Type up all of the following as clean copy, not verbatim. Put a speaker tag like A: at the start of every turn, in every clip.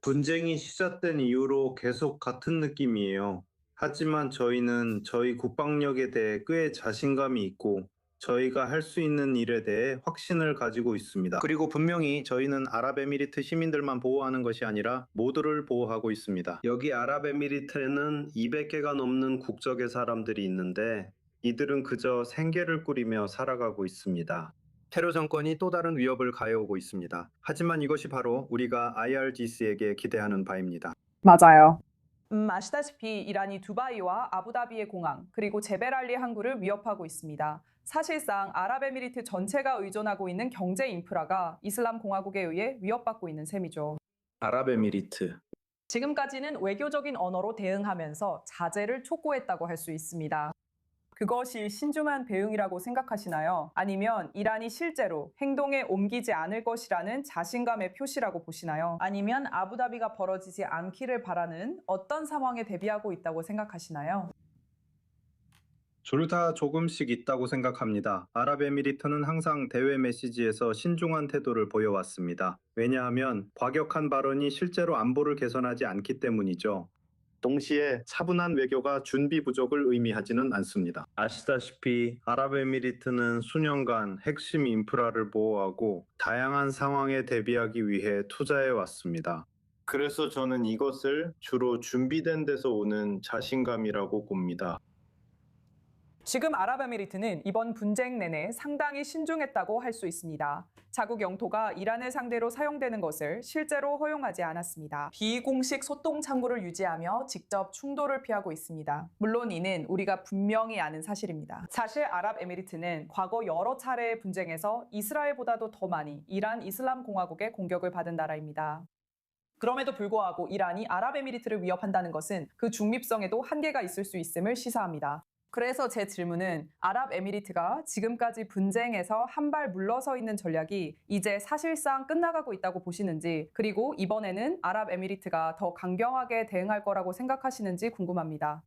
A: 분쟁이 시작된 이후로 계속 같은 느낌이에요. 하지만 저희는 저희 국방력에 대해 꽤 자신감이 있고 저희가 할 수 있는 일에 대해 확신을 가지고 있습니다. 그리고 분명히 저희는 아랍에미리트 시민들만 보호하는 것이 아니라 모두를 보호하고 있습니다. 여기 아랍에미리트에는 200개가 넘는 국적의 사람들이 있는데 이들은 그저 생계를 꾸리며 살아가고 있습니다. 테러 정권이 또 다른 위협을 가해오고 있습니다. 하지만 이것이 바로 우리가 IRGC에게 기대하는 바입니다.
B: 맞아요. 아시다시피 이란이 두바이와 아부다비의 공항, 그리고 제벨알리 항구를 위협하고 있습니다. 사실상 아랍에미리트 전체가 의존하고 있는 경제 인프라가 이슬람 공화국에 의해 위협받고 있는 셈이죠.
A: 아랍에미리트.
B: 지금까지는 외교적인 언어로 대응하면서 자제를 촉구했다고 할 수 있습니다. 그것이 신중한 대응이라고 생각하시나요? 아니면 이란이 실제로 행동에 옮기지 않을 것이라는 자신감의 표시라고 보시나요? 아니면 아부다비가 벌어지지 않기를 바라는 어떤 상황에 대비하고 있다고 생각하시나요?
A: 둘 다 조금씩 있다고 생각합니다. 아랍에미리트는 항상 대외 메시지에서 신중한 태도를 보여왔습니다. 왜냐하면 과격한 발언이 실제로 안보를 개선하지 않기 때문이죠. 동시에 차분한 외교가 준비 부족을 의미하지는 않습니다. 아시다시피 아랍에미리트는 수년간 핵심 인프라를 보호하고 다양한 상황에 대비하기 위해 투자해 왔습니다. 그래서 저는 이것을 주로 준비된 데서 오는 자신감이라고 봅니다.
B: 지금 아랍에미리트는 이번 분쟁 내내 상당히 신중했다고 할 수 있습니다. 자국 영토가 이란을 상대로 사용되는 것을 실제로 허용하지 않았습니다. 비공식 소통 창구를 유지하며 직접 충돌을 피하고 있습니다. 물론 이는 우리가 분명히 아는 사실입니다. 사실 아랍에미리트는 과거 여러 차례의 분쟁에서 이스라엘보다도 더 많이 이란 이슬람 공화국의 공격을 받은 나라입니다. 그럼에도 불구하고 이란이 아랍에미리트를 위협한다는 것은 그 중립성에도 한계가 있을 수 있음을 시사합니다. 그래서 제 질문은 아랍에미리트가 지금까지 분쟁에서 한 발 물러서 있는 전략이 이제 사실상 끝나가고 있다고 보시는지, 그리고 이번에는 아랍에미리트가 더 강경하게 대응할 거라고 생각하시는지 궁금합니다.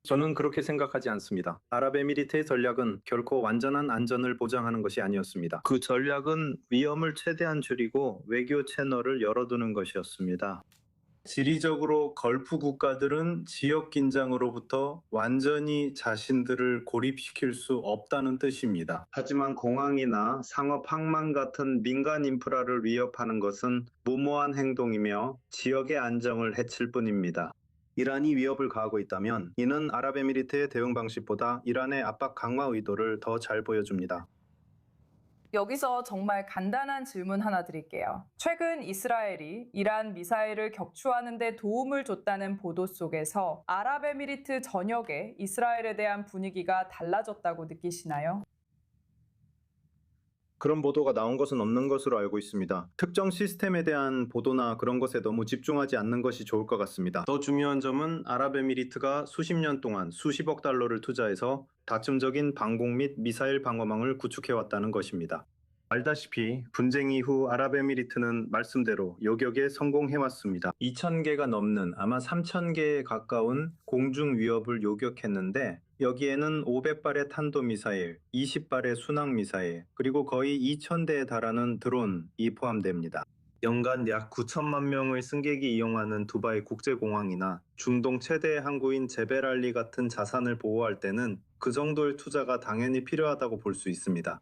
A: 저는 그렇게 생각하지 않습니다. 아랍에미리트의 전략은 결코 완전한 안전을 보장하는 것이 아니었습니다. 그 전략은 위험을 최대한 줄이고 외교 채널을 열어두는 것이었습니다. 지리적으로 걸프 국가들은 지역 긴장으로부터 완전히 자신들을 고립시킬 수 없다는 뜻입니다. 하지만 공항이나 상업 항만 같은 민간 인프라를 위협하는 것은 무모한 행동이며 지역의 안정을 해칠 뿐입니다. 이란이 위협을 가하고 있다면 이는 아랍에미리트의 대응 방식보다 이란의 압박 강화 의도를 더 잘 보여줍니다.
B: 여기서 정말 간단한 질문 하나 드릴게요. 최근 이스라엘이 이란 미사일을 격추하는 데 도움을 줬다는 보도 속에서 아랍에미리트 전역에 이스라엘에 대한 분위기가 달라졌다고 느끼시나요?
A: 그런 보도가 나온 것은 없는 것으로 알고 있습니다. 특정 시스템에 대한 보도나 그런 것에 너무 집중하지 않는 것이 좋을 것 같습니다. 더 중요한 점은 아랍에미리트가 수십 년 동안 수십억 달러를 투자해서 다층적인 방공 및 미사일 방어망을 구축해왔다는 것입니다. 알다시피 분쟁 이후 아랍에미리트는 말씀대로 요격에 성공해왔습니다. 2,000개가 넘는 아마 3,000개에 가까운 공중 위협을 요격했는데 여기에는 500발의 탄도미사일, 20발의 순항미사일, 그리고 거의 2,000대에 달하는 드론이 포함됩니다. 연간 약 9천만 명의 승객이 이용하는 두바이 국제공항이나 중동 최대 항구인 제벨알리 같은 자산을 보호할 때는 그 정도의 투자가 당연히 필요하다고 볼 수 있습니다.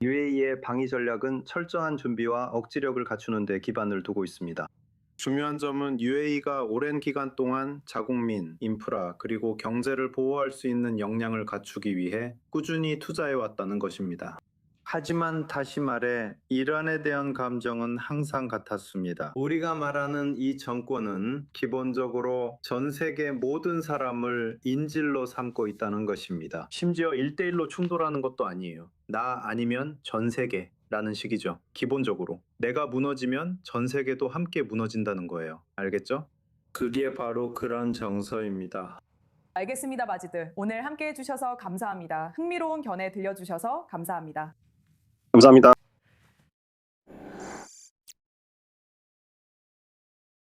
A: UAE의 방위 전략은 철저한 준비와 억지력을 갖추는 데 기반을 두고 있습니다. 중요한 점은 UAE가 오랜 기간 동안 자국민, 인프라, 그리고 경제를 보호할 수 있는 역량을 갖추기 위해 꾸준히 투자해왔다는 것입니다. 하지만 다시 말해 이란에 대한 감정은 항상 같았습니다. 우리가 말하는 이 정권은 기본적으로 전 세계 모든 사람을 인질로 삼고 있다는 것입니다. 심지어 1대1로 충돌하는 것도 아니에요. 나 아니면 전 세계라는 식이죠. 기본적으로. 내가 무너지면 전 세계도 함께 무너진다는 거예요. 알겠죠? 그게 바로 그런 정서입니다.
B: 알겠습니다, 마지드. 오늘 함께 해주셔서 감사합니다. 흥미로운 견해 들려주셔서 감사합니다.
A: 감사합니다.